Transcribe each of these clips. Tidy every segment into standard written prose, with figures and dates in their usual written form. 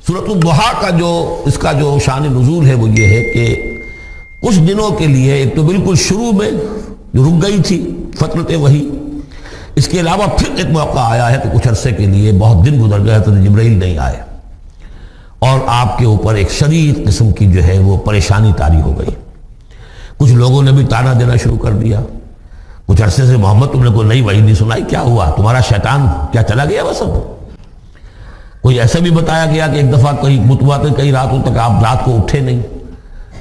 سورۃ الضحیٰ کا اس کا جو شان نزول ہے وہ یہ ہے کہ کچھ دنوں کے لیے، ایک تو بالکل شروع میں جو رک گئی تھی فترت وحی، اس کے علاوہ پھر ایک موقع آیا ہے کہ کچھ عرصے کے لیے بہت دن گزر گئے تو جبرائیل نہیں آئے، اور آپ کے اوپر ایک شدید قسم کی جو ہے وہ پریشانی طاری ہو گئی۔ کچھ لوگوں نے بھی طعنہ دینا شروع کر دیا، کچھ عرصے سے محمد تم نے کوئی نئی وحی نہیں سنائی، کیا ہوا تمہارا شیطان کیا چلا گیا وہ سب؟ کوئی ایسا بھی بتایا گیا کہ ایک دفعہ کئی راتوں تک آپ رات کو اٹھے نہیں،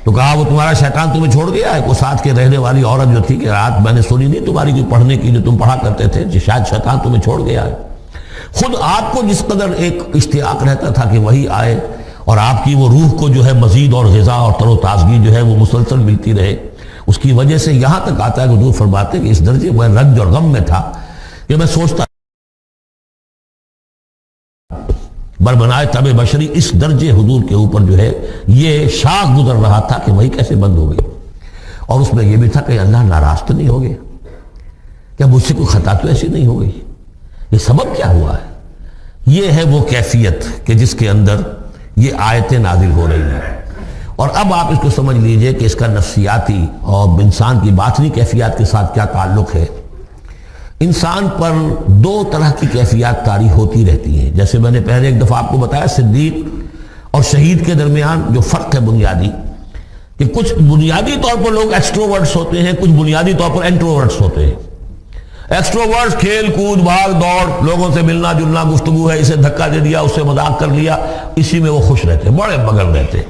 تو کہا وہ تمہارا شیطان تمہیں چھوڑ گیا ہے۔ کوئی ساتھ کے رہنے والی عورت جو تھی کہ رات میں نے سنی نہیں تمہاری کوئی پڑھنے کی جو تم پڑھا کرتے تھے، شاید شیطان تمہیں چھوڑ گیا ہے۔ خود آپ کو جس قدر ایک اشتیاق رہتا تھا کہ وہی آئے اور آپ کی وہ روح کو جو ہے مزید اور غذا اور تر و تازگی جو ہے وہ مسلسل ملتی رہے، اس کی وجہ سے یہاں تک آتا ہے کہ حضور فرماتے کہ اس درجے میں رنج اور غم میں تھا کہ میں سوچتا بربنائے طب بشری، اس درجے حضور کے اوپر جو ہے یہ شاخ گزر رہا تھا کہ وہی کیسے بند ہو گئی، اور اس میں یہ بھی تھا کہ اللہ ناراض تو نہیں ہو گیا، کیا مجھ سے کوئی خطا تو ایسی نہیں ہو گئی، یہ سبب کیا ہوا ہے؟ یہ ہے وہ کیفیت کہ جس کے اندر یہ آیتیں نازل ہو رہی ہیں۔ اور اب آپ اس کو سمجھ لیجئے کہ اس کا نفسیاتی اور انسان کی باطنی کیفیات کے ساتھ کیا تعلق ہے۔ انسان پر دو طرح کی کیفیات طاری ہوتی رہتی ہیں، جیسے میں نے پہلے ایک دفعہ آپ کو بتایا صدیق اور شہید کے درمیان جو فرق ہے بنیادی، کہ کچھ بنیادی طور پر لوگ ایکسٹروورٹس ہوتے ہیں، کچھ بنیادی طور پر انٹروورٹس ہوتے ہیں۔ ایکسٹروورٹس کھیل کود بھاگ دوڑ، لوگوں سے ملنا جلنا، گفتگو ہے، اسے دھکا دے دیا، اس سے مذاق کر لیا، اسی میں وہ خوش رہتے، بڑے مگن رہتے،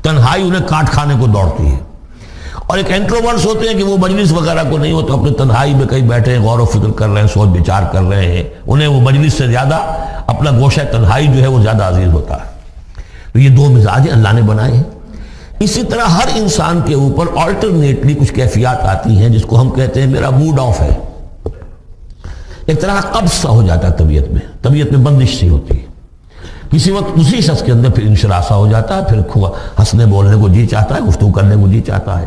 تنہائی انہیں کاٹ کھانے کو دوڑتی ہے۔ اور ایک انٹروورٹس ہوتے ہیں کہ وہ مجلس وغیرہ کو نہیں ہوتا، اپنے تنہائی میں کہیں بیٹھے ہیں، غور و فکر کر رہے ہیں، سوچ بچار کر رہے ہیں، انہیں وہ مجلس سے زیادہ اپنا گوشہ تنہائی جو ہے وہ زیادہ عزیز ہوتا ہے۔ تو یہ دو مزاج اللہ نے بنائے ہیں۔ اسی طرح ہر انسان کے اوپر آلٹرنیٹلی کچھ کیفیات آتی ہیں جس کو ہم کہتے ہیں میرا موڈ آف ہے، ایک طرح قبض سا ہو جاتا ہے طبیعت میں بندش سی ہوتی ہے، کسی وقت اسی شخص کے اندر پھر انشراح سا ہو جاتا ہے، پھر ہنسنے بولنے کو جی چاہتا ہے، گفتگو کرنے کو جی چاہتا ہے۔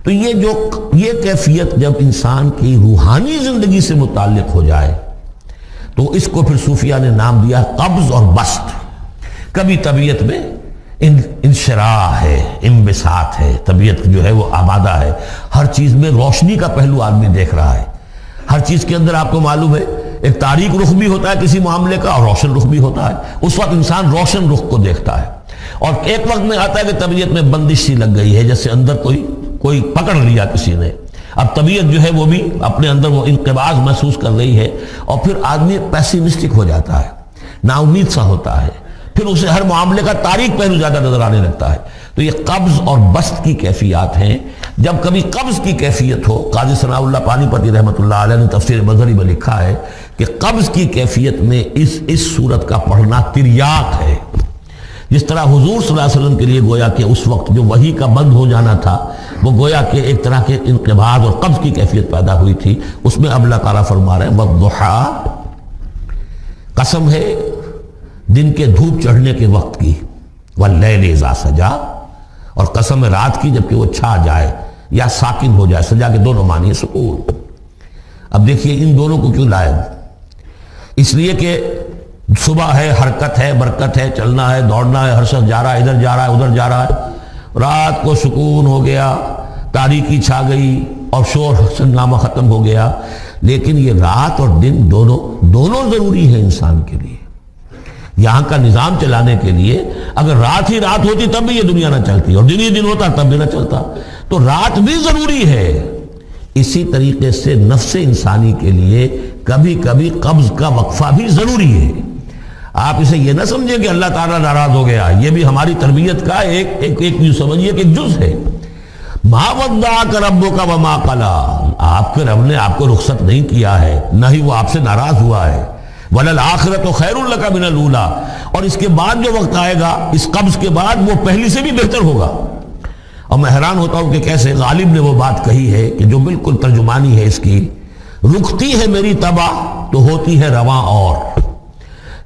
تو یہ کیفیت جب انسان کی روحانی زندگی سے متعلق ہو جائے تو اس کو پھر صوفیہ نے نام دیا قبض اور بسط۔ کبھی طبیعت میں انشراح ہے، انبساط ہے، طبیعت جو ہے وہ آبادہ ہے، ہر چیز میں روشنی کا پہلو آدمی دیکھ رہا ہے، ہر چیز کے اندر آپ کو معلوم ہے ایک تاریک رخ بھی ہوتا ہے کسی معاملے کا اور روشن رخ بھی ہوتا ہے، اس وقت انسان روشن رخ کو دیکھتا ہے۔ اور ایک وقت میں آتا ہے کہ طبیعت میں بندش سی لگ گئی ہے، جیسے اندر کوئی پکڑ لیا کسی نے، اب طبیعت جو ہے وہ بھی اپنے اندر وہ انقباض محسوس کر رہی ہے، اور پھر آدمی پیسیمسٹک ہو جاتا ہے، نا امید سا ہوتا ہے، پھر اسے ہر معاملے کا تاریک پہلو زیادہ نظر آنے لگتا ہے۔ تو یہ قبض اور بسط کی کیفیات ہیں۔ جب کبھی قبض کی کیفیت ہو، قاضی ثناء اللہ پانی پتی رحمۃ اللہ علیہ نے تفسیر مظہری میں لکھا ہے کہ قبض کی کیفیت میں اس صورت کا پڑھنا تریاق ہے، جس طرح حضور صلی اللہ علیہ وسلم کے لیے گویا کہ اس وقت جو وحی کا بند ہو جانا تھا وہ گویا کہ ایک طرح کے انقباض اور قبض کی کیفیت پیدا ہوئی تھی، اس میں اب اللہ تعالیٰ فرما رہے ہیں والضحیٰ، قسم ہے دن کے دھوپ چڑھنے کے وقت کی، واللیل اذا سجا، اور قسم ہے رات کی جبکہ وہ چھا جائے یا ساکن ہو جائے، سجا کے دونوں معنی ہے سکون۔ اب دیکھیے ان دونوں کو کیوں لائے، اس لیے کہ صبح ہے، حرکت ہے، برکت ہے، چلنا ہے، دوڑنا ہے، ہر شخص جا رہا ہے، ادھر جا رہا ہے ادھر جا رہا ہے، رات کو سکون ہو گیا، تاریکی چھا گئی اور شور ہنگامہ ختم ہو گیا۔ لیکن یہ رات اور دن دونوں ضروری ہے انسان کے لیے، یہاں کا نظام چلانے کے لیے۔ اگر رات ہی رات ہوتی تب بھی یہ دنیا نہ چلتی، اور دن ہی دن ہوتا تب بھی نہ چلتا، تو رات بھی ضروری ہے۔ اسی طریقے سے نفس انسانی کے لیے کبھی کبھی قبض کا وقفہ بھی ضروری ہے۔ آپ اسے یہ نہ سمجھیں کہ اللہ تعالیٰ ناراض ہو گیا، یہ بھی ہماری تربیت کا ایک یوں سمجھیے کہ ایک جز ہے۔ ما ودعک ربک وما قلی، آپ کے رب نے آپ کو رخصت نہیں کیا ہے، نہ ہی وہ آپ سے ناراض ہوا ہے۔ وَلَلْآخِرَةُ خَيْرٌ لَكَ مِنَ الْأُولَىٰ، اور اس کے بعد جو وقت آئے گا اس قبض کے بعد وہ پہلی سے بھی بہتر ہوگا۔ اور میں حیران ہوتا ہوں کہ کیسے غالب نے وہ بات کہی ہے کہ جو بالکل ترجمانی ہے اس کی، رکتی ہے میری طبع تو ہوتی ہے رواں اور،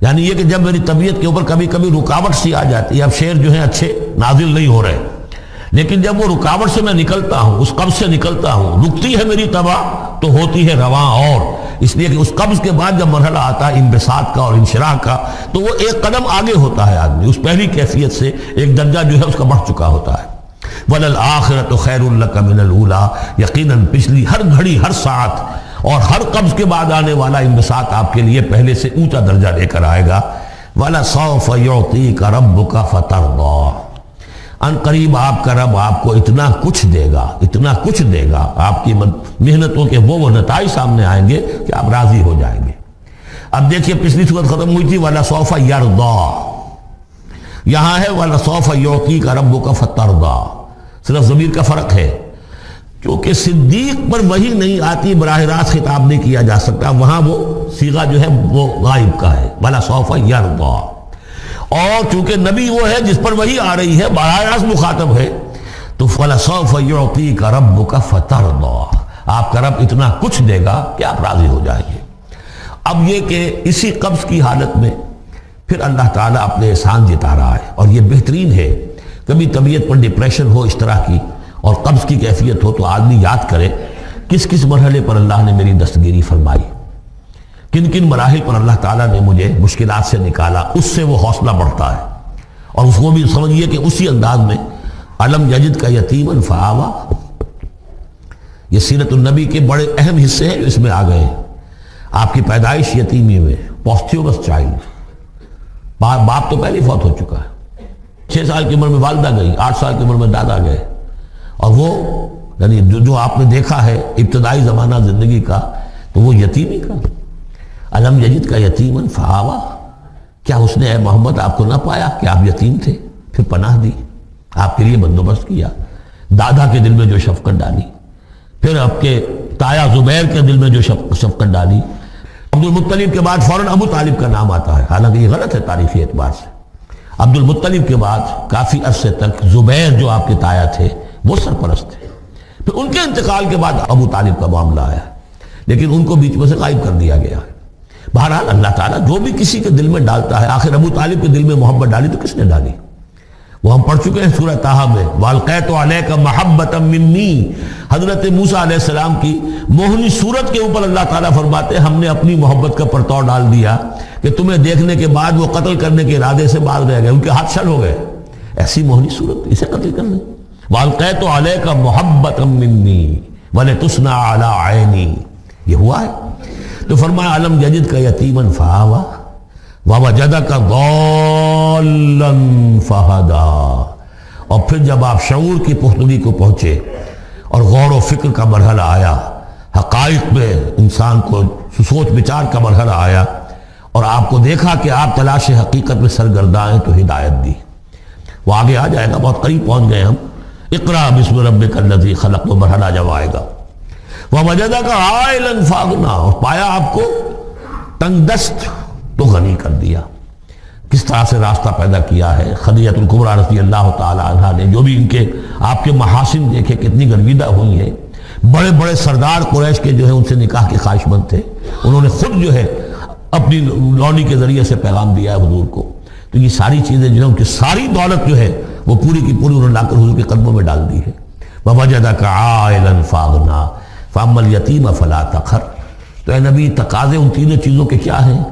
یعنی یہ کہ جب میری طبیعت کے اوپر کبھی کبھی رکاوٹ سی آ جاتی ہے، اب شعر جو ہیں اچھے نازل نہیں ہو رہے، لیکن جب وہ رکاوٹ سے میں نکلتا ہوں، اس قبض سے نکلتا ہوں، رکتی ہے میری تباہ تو ہوتی ہے رواں، اور اس لیے کہ اس قبض کے بعد جب مرحلہ آتا ہے انبساط کا اور انشراح کا، تو وہ ایک قدم آگے ہوتا ہے آدمی، اس پہلی کیفیت سے ایک درجہ جو ہے اس کا بڑھ چکا ہوتا ہے۔ وَلَلْآخِرَةُ خَيْرٌ لَكَ مِنَ الْأُولَىٰ، یقیناً پچھلی ہر گھڑی، ہر ساعت اور ہر قبض کے بعد آنے والا انبساط آپ کے لیے پہلے سے اونچا درجہ لے کر آئے گا۔ وَلَسَوْفَ يُعْطِيكَ رَبُّكَ فَتَرْضَىٰ، ان قریب آپ کا رب آپ کو اتنا کچھ دے گا، اتنا کچھ دے گا، آپ کی محنتوں کے وہ نتائج سامنے آئیں گے کہ آپ راضی ہو جائیں گے۔ اب دیکھیے پچھلی صورت ختم ہوئی تھی وَلَسَوْفَ يَرْضَىٰ، یہاں ہے وَلَسَوْفَ يُعْطِيكَ رَبُّكَ فَتَرْضَىٰ، صرف ضمیر کا فرق ہے، کیونکہ صدیق پر وحی نہیں آتی، براہ راست خطاب نہیں کیا جا سکتا، وہاں وہ صیغہ جو ہے وہ غائب کا ہے، وَلَسَوْفَ يَرْضَىٰ، اور چونکہ نبی وہ ہے جس پر وحی آ رہی ہے، براہ راست مخاطب ہے، تو وَلَسَوْفَ يُعْطِيكَ رَبُّكَ فَتَرْضَىٰ، آپ کا رب اتنا کچھ دے گا کہ آپ راضی ہو جائیں گے۔ اب یہ کہ اسی قبض کی حالت میں پھر اللہ تعالیٰ اپنے احسان جتا رہا ہے، اور یہ بہترین ہے۔ کبھی طبیعت پر ڈپریشن ہو اس طرح کی اور قبض کی کیفیت ہو تو آدمی یاد کرے کس کس مرحلے پر اللہ نے میری دستگیری فرمائی، کن کن مراحل پر اللہ تعالیٰ نے مجھے مشکلات سے نکالا، اس سے وہ حوصلہ بڑھتا ہے۔ اور اس کو بھی سمجھیے کہ اسی انداز میں علم یجد کا یتیماً فآویٰ، یہ سیرت النبی کے بڑے اہم حصے ہیں جو اس میں آ گئے ہیں۔ آپ کی پیدائش یتیمی میں، پوسٹیومس چائلڈ، باپ تو پہلے فوت ہو چکا ہے، 6 سال کی عمر میں والدہ گئی، 8 سال کی عمر میں دادا گئے، اور وہ یعنی جو آپ نے دیکھا ہے ابتدائی زمانہ زندگی کا، تو وہ یتیمی کا۔ علم یجد کا یتیماً فآویٰ، کیا اس نے اے محمد آپ کو نہ پایا کہ آپ یتیم تھے، پھر پناہ دی، آپ کے لیے بندوبست کیا، دادا کے دل میں جو شفقت ڈالی، پھر آپ کے تایا زبیر کے دل میں جو شفقت ڈالی۔ عبد المطلب کے بعد فوراً ابو طالب کا نام آتا ہے، حالانکہ یہ غلط ہے تاریخی اعتبار سے۔ عبد المطلب کے بعد کافی عرصے تک زبیر جو آپ کے تایا تھے وہ سرپرست تھے، پھر ان کے انتقال کے بعد ابو طالب کا معاملہ آیا، لیکن ان کو بیچ میں سے غائب کر دیا گیا ہے۔ بہرحال اللہ تعالیٰ جو بھی کسی کے دل میں ڈالتا ہے، آخر ابو طالب کے دل میں محبت ڈالی تو کس نے ڈالی؟ وہ ہم پڑھ چکے ہیں سورہ طٰہٰ میں، وَأَلْقَيْتُ عَلَيْكَ مَحَبَّةً مِّنِّي، حضرت موسیٰ علیہ السلام کی موہنی صورت کے اوپر اللہ تعالیٰ فرماتے ہیں ہم نے اپنی محبت کا پرتو ڈال دیا کہ تمہیں دیکھنے کے بعد وہ قتل کرنے کے ارادے سے باز رہ گئے، ان کے ہاتھ شل ہو گئے، ایسی موہنی صورت، اسے قتل کر لیں۔ وَأَلْقَيْتُ عَلَيْكَ مَحَبَّةً مِّنِّي وَلِتُصْنَعَ عَلَىٰ عَيْنِي، یہ ہوا ہے۔ تو فرمایا علم یجد کا یتیماً فآویٰ ووجدک ضالاً فہدیٰ، اور پھر جب آپ شعور کی پختگی کو پہنچے اور غور و فکر کا مرحلہ آیا، حقائق میں انسان کو سوچ بچار کا مرحلہ آیا، اور آپ کو دیکھا کہ آپ تلاش حقیقت میں سرگرداں ہیں، تو ہدایت دی۔ وہ آگے آ جائے گا، بہت قریب پہنچ گئے ہم، اقرأ بسم ربک الذی خلق، وہ مرحلہ جب آئے گا۔ وَوَجَدَكَ عَائِلًا فَأَغْنَىٰ، اور پایا آپ کو تنگ دست تو غنی کر دیا۔ کس طرح سے راستہ پیدا کیا ہے خدیجہ الکبریٰ رضی اللہ تعالی عنہا نے، جو بھی ان کے آپ کے محاسن دیکھے کتنی گرویدہ ہوئی ہیں۔ بڑے بڑے سردار قریش کے جو ہے ان سے نکاح کے خواہش مند تھے، انہوں نے خود جو ہے اپنی لونی کے ذریعے سے پیغام دیا ہے حضور کو۔ تو یہ ساری چیزیں جو ہے ان کی ساری دولت جو ہے وہ پوری کی پوری انہوں نے لا کر حضور کے قدموں میں ڈال دی ہے۔ وَوَجَدَكَ عَائِلًا فَأَغْنَىٰ فَأَمَّا الْيَتِيمَ فَلَا تَقْهَرْ، تو اے نبی تقاضے ان تینوں چیزوں کے کیا ہیں؟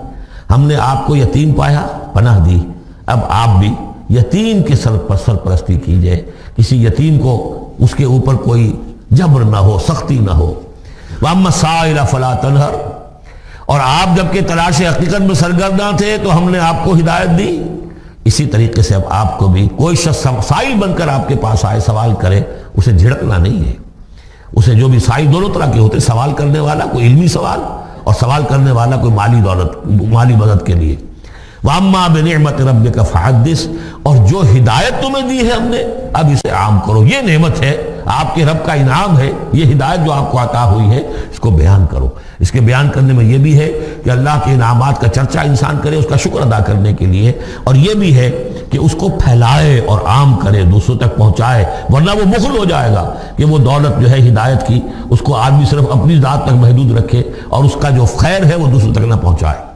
ہم نے آپ کو یتیم پایا، پناہ دی، اب آپ بھی یتیم کے سرپرستی کیجئے، کسی یتیم کو اس کے اوپر کوئی جبر نہ ہو، سختی نہ ہو۔ وَأَمَّا السَّائِلَ فَلَا تَنْهَرْ، اور آپ جب کہ تلاش حقیقت میں سرگرداں تھے تو ہم نے آپ کو ہدایت دی، اسی طریقے سے اب آپ کو بھی کوئی شخص سائل بن کر آپ کے پاس آئے، سوال کرے، اسے جھڑکنا نہیں ہے۔ اسے جو بھی سائل دونوں طرح کے ہوتے، سوال کرنے والا کوئی علمی سوال، اور سوال کرنے والا کوئی مالی دولت، مالی مدد کے لیے۔ وَأَمَّا بِنِعْمَةِ رَبِّكَ فَحَدِّثْ، اور جو ہدایت تمہیں دی ہے ہم نے اب اسے عام کرو، یہ نعمت ہے، آپ کے رب کا انعام ہے، یہ ہدایت جو آپ کو عطا ہوئی ہے اس کو بیان کرو۔ اس کے بیان کرنے میں یہ بھی ہے کہ اللہ کے انعامات کا چرچا انسان کرے اس کا شکر ادا کرنے کے لیے، اور یہ بھی ہے کہ اس کو پھیلائے اور عام کرے، دوسروں تک پہنچائے، ورنہ وہ بخل ہو جائے گا کہ وہ دولت جو ہے ہدایت کی اس کو آدمی صرف اپنی ذات تک محدود رکھے اور اس کا جو خیر ہے وہ دوسروں تک نہ پہنچائے۔